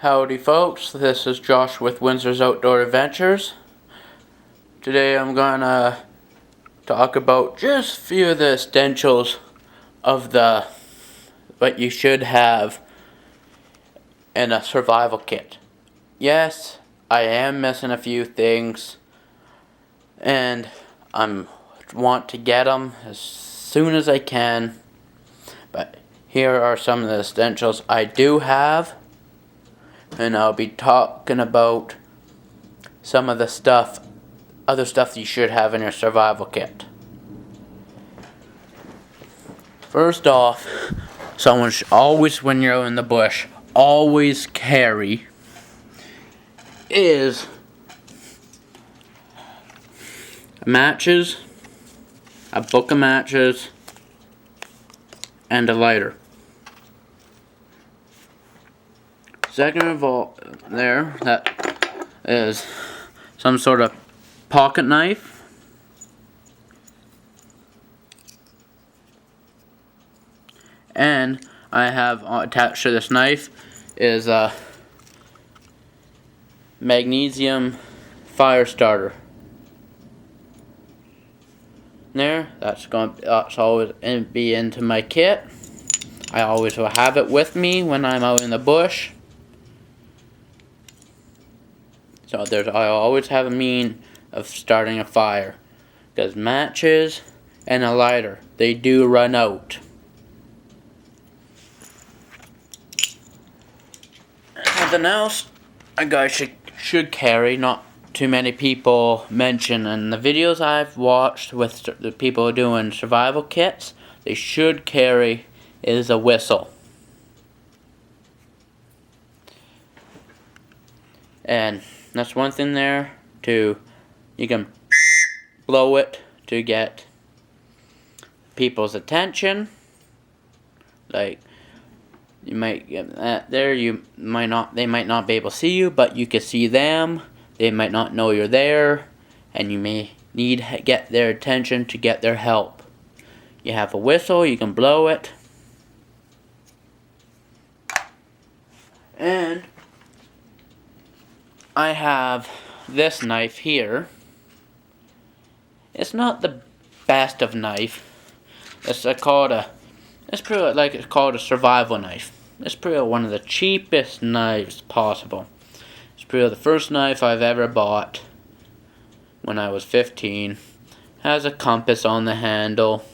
Howdy folks, this is Josh with Windsor's Outdoor Adventures. Today I'm gonna talk about just a few of the essentials of what you should have in a survival kit. Yes, I am missing a few things and I want to get them as soon as I can, but here are some of the essentials I do have. And I'll be talking about some of the other stuff you should have in your survival kit. First off, someone should always, when you're in the bush, always carry is matches, a book of matches, and a lighter. Second of all, that is some sort of pocket knife, and I have attached to this knife is a magnesium fire starter. That's always be into my kit. I always will have it with me when I'm out in the bush. So I always have a means of starting a fire, because matches and a lighter, they do run out. Something else a guy should carry, not too many people mention in the videos I've watched with the people doing survival kits, they should carry is a whistle. And that's one thing there, you can blow it to get people's attention. Like, you might get that there, they might not be able to see you, but you can see them. They might not know you're there, and you may need to get their attention to get their help. You have a whistle, you can blow it. And I have this knife here. It's not the best of knife. It's called a survival knife. It's probably one of the cheapest knives possible. It's probably the first knife I've ever bought when I was 15. Has a compass on the handle.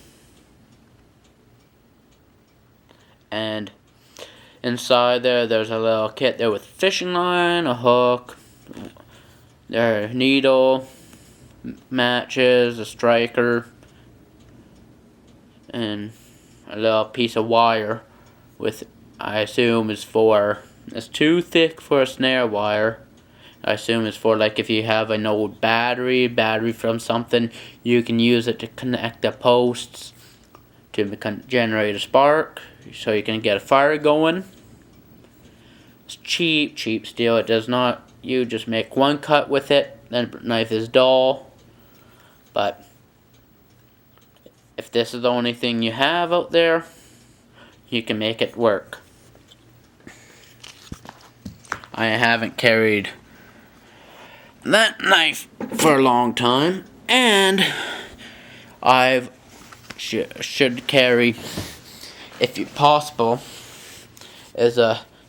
And inside there's a little kit there with fishing line, a hook, a needle, matches, a striker, and a little piece of wire with, I assume it's too thick for a snare wire. I assume it's for, like, if you have an old battery from something, you can use it to connect the posts to generate a spark so you can get a fire going. It's cheap steel. It does not, you just make one cut with it, then the knife is dull. But if this is the only thing you have out there, you can make it work. I haven't carried that knife for a long time, and I should carry, if possible, is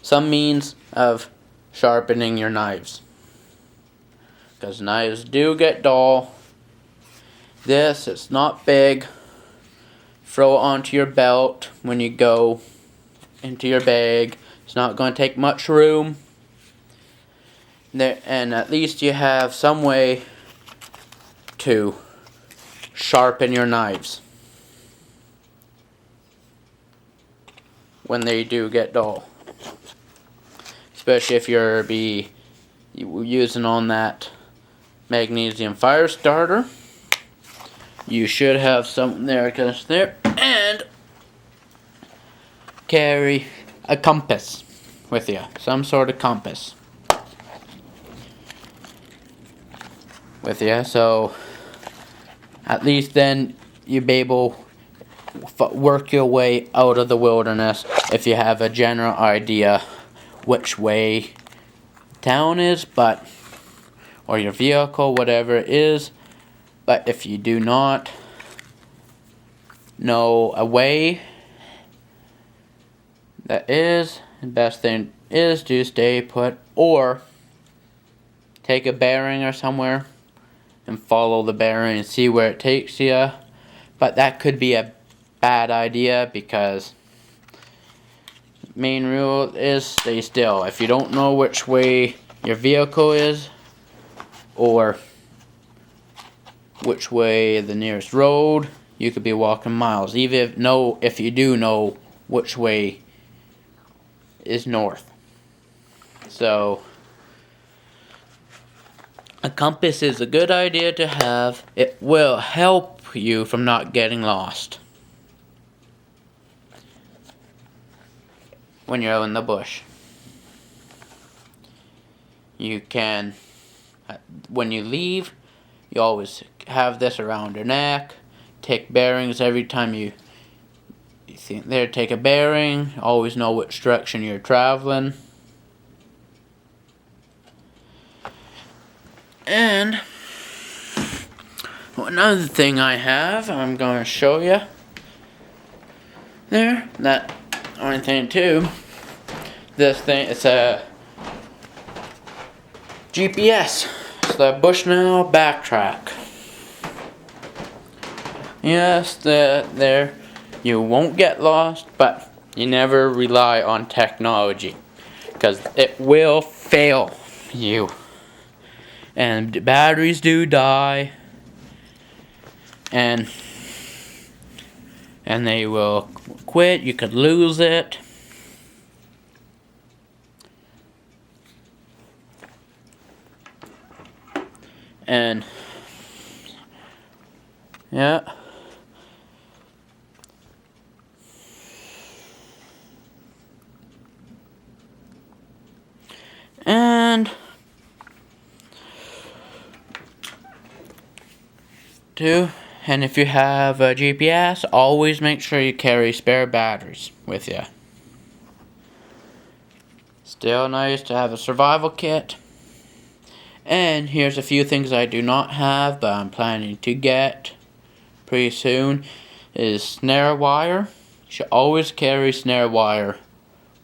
some means of sharpening your knives, because knives do get dull. It's not big. Throw it onto your belt when you go into your bag. It's not going to take much room. And at least you have some way to sharpen your knives when they do get dull. Especially if you're using on that magnesium fire starter. You should have something there, and carry a compass with you, some sort of compass with you, so at least then you'll be able work your way out of the wilderness if you have a general idea which way town is, or your vehicle, whatever it is. But if you do not know a way that is, the best thing is to stay put or take a bearing or somewhere and follow the bearing and see where it takes you. But that could be a bad idea because main rule is stay still. If you don't know which way your vehicle is or which way the nearest road, you could be walking miles. Even if you do know which way is north. So a compass is a good idea to have. It will help you from not getting lost when you're out in the bush. You can, when you leave, you always have this around your neck. Take bearings every time you think there. Take a bearing. Always know which direction you're traveling. And another thing I'm going to show you there. That only thing too. This thing, it's a GPS. It's the Bushnell Backtrack. Yes, there you won't get lost, but you never rely on technology because it will fail you. And batteries do die, and they will quit. You could lose it. And yeah. And if you have a GPS, always make sure you carry spare batteries with you. Still nice to have a survival kit. And here's a few things I do not have, but I'm planning to get pretty soon, is snare wire. You should always carry snare wire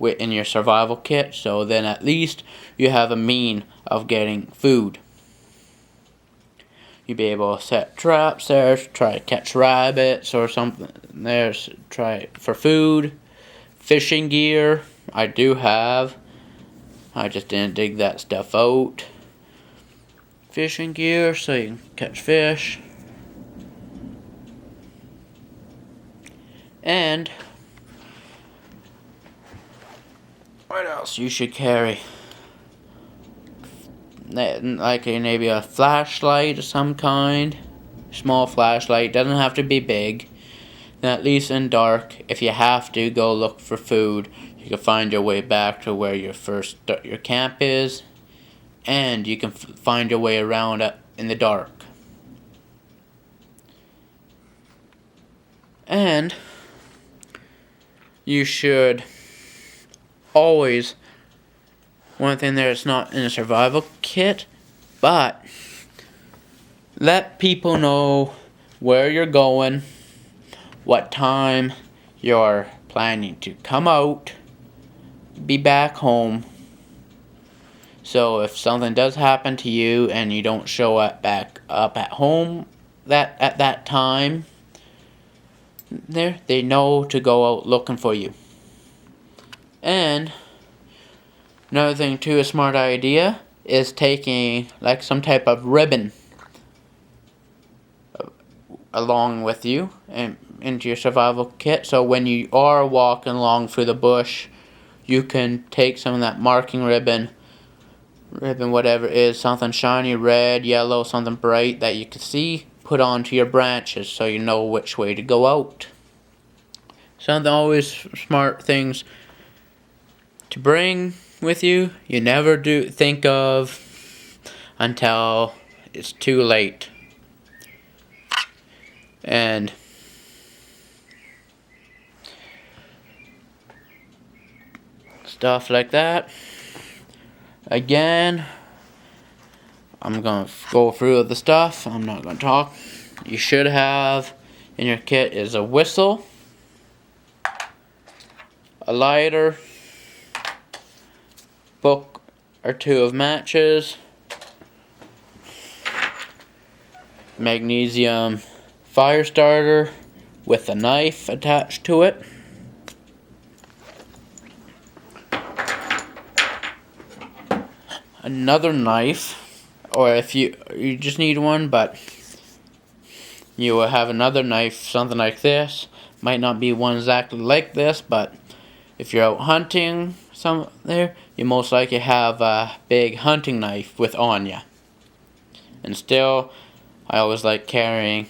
in your survival kit, so then at least you have a mean of getting food. You'll be able to set traps there, try to catch rabbits or something there, try for food. Fishing gear, I do have. I just didn't dig that stuff out. Fishing gear, so you can catch fish. And what else you should carry? Like maybe a flashlight of some kind. Small flashlight, doesn't have to be big. Then at least in dark, if you have to go look for food, you can find your way back to where your camp is, and you can find your way around in the dark. And you should always, one thing there is not in a survival kit, but let people know where you're going, what time you're planning to come out, be back home. So if something does happen to you and you don't show up back up at home at that time, they know to go out looking for you. And another thing too, a smart idea is taking like some type of ribbon along with you and into your survival kit, so when you are walking along through the bush, you can take some of that marking ribbon whatever it is, something shiny, red, yellow, something bright that you can see, put onto your branches so you know which way to go out. Something always smart things to bring with you, you never think of until it's too late. And stuff like that. Again, I'm going to go through the stuff. I'm not going to talk. You should have in your kit is a whistle, a lighter, book or two of matches, magnesium fire starter with a knife attached to it, another knife, or if you just need one, but you will have another knife, something like this. Might not be one exactly like this, but if you're out hunting there, you most likely have a big hunting knife with on you. And still, I always like carrying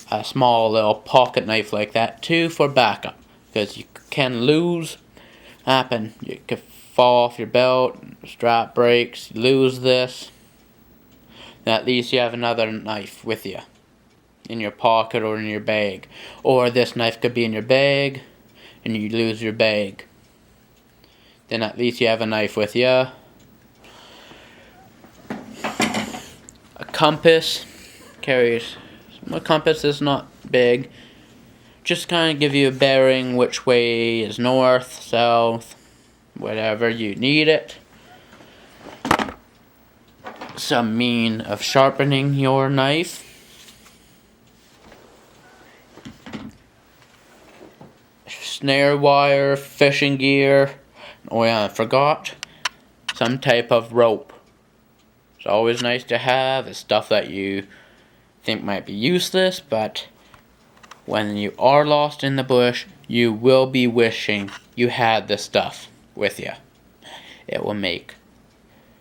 a small little pocket knife like that too for backup, because you can lose, you could fall off your belt, strap breaks, lose this. At least you have another knife with you in your pocket or in your bag. Or this knife could be in your bag and you lose your bag. Then at least you have a knife with you. A compass carries. My compass is not big. Just kind of give you a bearing which way is north, south, whatever you need it. Some mean of sharpening your knife. Snare wire, fishing gear. Oh yeah, I forgot. Some type of rope. It's always nice to have. It's stuff that you think might be useless, but when you are lost in the bush, you will be wishing you had this stuff with you. It will make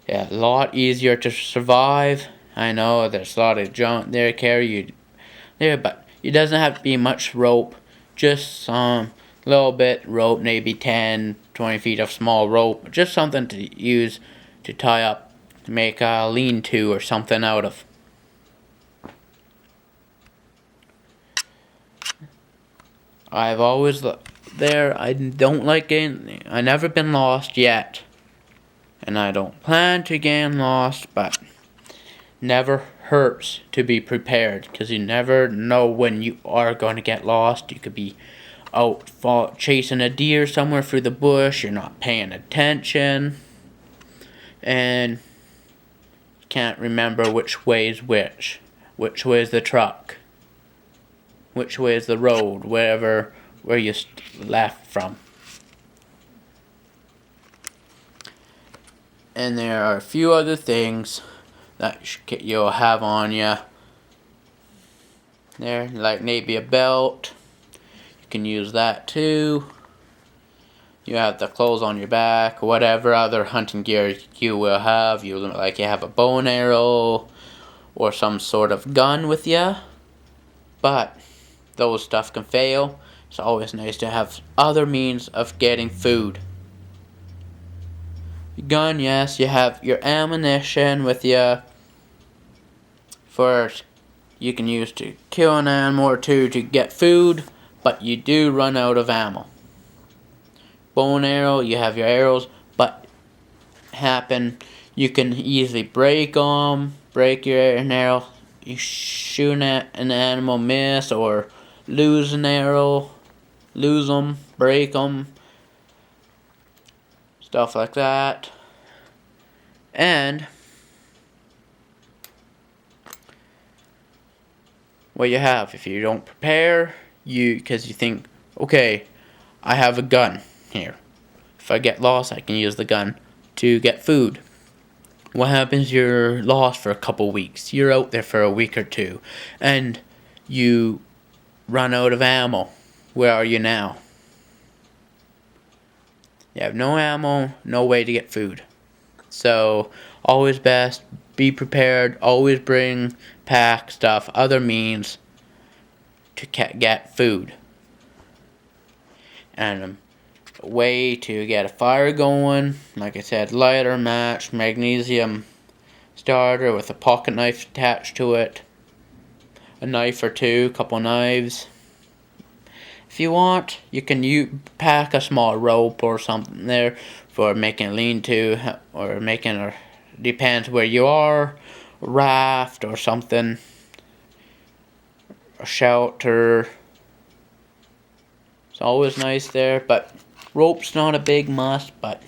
it a lot easier to survive. I know there's a lot of junk there carry you there, but it doesn't have to be much rope. Just some little bit rope, maybe 10, 20 feet of small rope. Just something to use to tie up, to make a lean-to or something out of. I've always there. I don't like getting. I never been lost yet, and I don't plan to get lost. But never hurts to be prepared, because you never know when you are going to get lost. You could be out chasing a deer somewhere through the bush. You're not paying attention, and you can't remember which way is which. Which way is the truck? Which way is the road, where you left from. And there are a few other things that you'll have on you. There, like maybe a belt. You can use that too. You have the clothes on your back, whatever other hunting gear you will have. You have a bow and arrow or some sort of gun with you. But those stuff can fail. It's always nice to have other means of getting food. Gun, yes, you have your ammunition with you. First, you can use to kill an animal or two to get food, but you do run out of ammo. Bow and arrow, you have your arrows, but you can easily break your arrow. You shoot at an animal, miss, or lose an arrow, lose them, break them, stuff like that. And what you have, if you don't prepare, because you think, okay, I have a gun here. If I get lost, I can use the gun to get food. What happens? You're lost for a couple weeks. You're out there for a week or two, and you run out of ammo. Where are you now? You have no ammo, no way to get food. So, always best, be prepared, always pack stuff, other means to get food. And a way to get a fire going, like I said, lighter, match, magnesium starter with a pocket knife attached to it, a knife or two, couple knives. If you want, you can pack a small rope or something there for making a lean-to, or making, or depends where you are, a raft or something, a shelter. It's always nice there, but rope's not a big must, but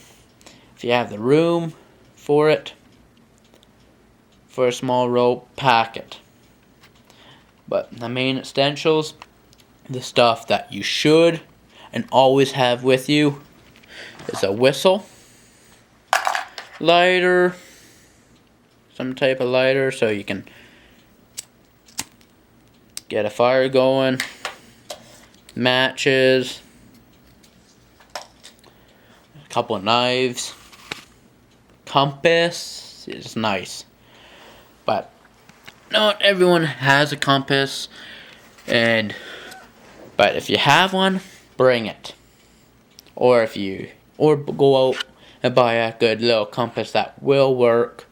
if you have the room for it, for a small rope, pack it. But the main essentials, the stuff that you should and always have with you, is a whistle, lighter, some type of lighter so you can get a fire going, matches, a couple of knives, compass is nice, but not everyone has a compass, but if you have one, bring it. Or go out and buy a good little compass that will work.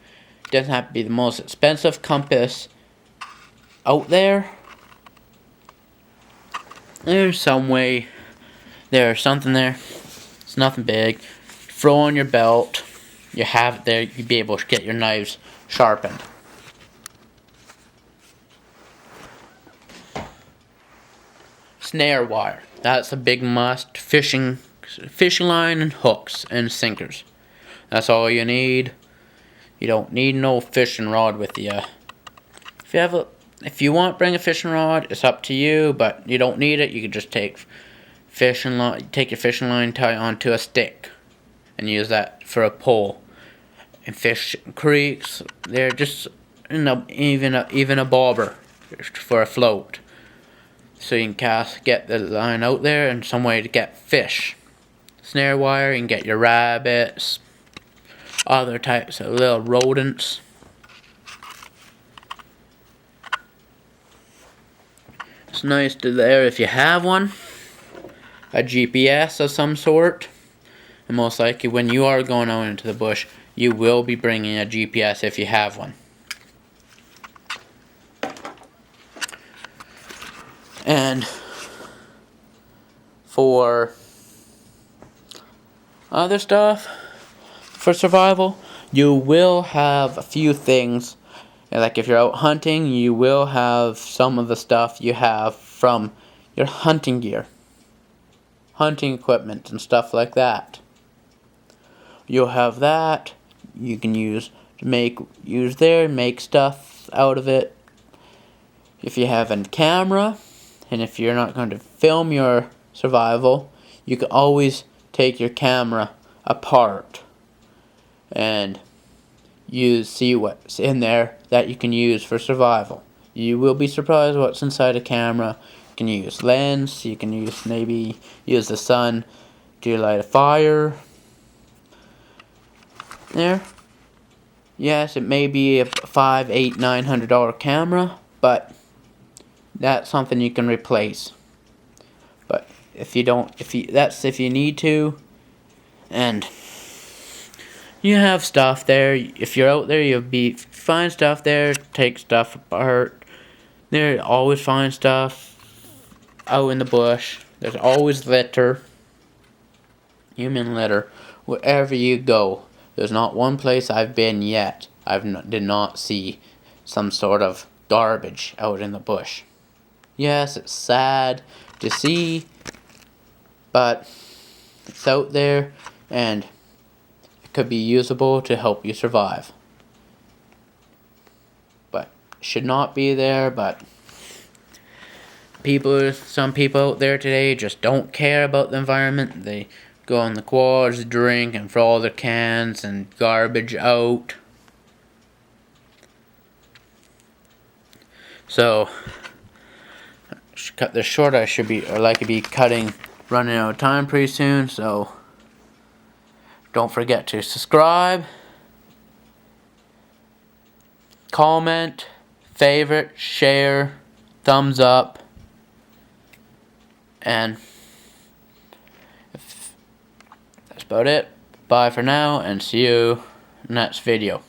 Doesn't have to be the most expensive compass out there. There's something there. It's nothing big. Throw on your belt. You have it there. You'll be able to get your knives sharpened. Snare wire. That's a big must. Fishing line and hooks and sinkers. That's all you need. You don't need no fishing rod with you. If you want to bring a fishing rod, it's up to you, but you don't need it. You can just take your fishing line, tie it onto a stick, and use that for a pole. And fish creeks, they're just even a bobber for a float. So you can get the line out there, and some way to get fish. Snare wire, you can get your rabbits, other types of little rodents. It's nice to there if you have one, a GPS of some sort, and most likely when you are going out into the bush, you will be bringing a GPS if you have one. And for other stuff, for survival, you will have a few things. Like if you're out hunting, you will have some of the stuff you have from your hunting gear, hunting equipment and stuff like that. You'll have that. You can use make stuff out of it. If you have a camera, and if you're not going to film your survival, you can always take your camera apart and see what's in there that you can use for survival. You will be surprised what's inside a camera. You can use lens, you can maybe use the sun to light a fire. There. Yes, it may be a $500, $800, $900 camera, but that's something you can replace. But if you need to, and you have stuff there. If you're out there, find stuff there, take stuff apart. There, always find stuff out in the bush. There's always litter, human litter, wherever you go. There's not one place I've been yet did not see some sort of garbage out in the bush. Yes, it's sad to see, but it's out there, and could be usable to help you survive. But should not be there, but some people out there today just don't care about the environment. They go on the quads, drink, and throw all their cans and garbage out. So cut this short. I should be running out of time pretty soon, so don't forget to subscribe, comment, favorite, share, thumbs up, and that's about it. Bye for now, and see you next video.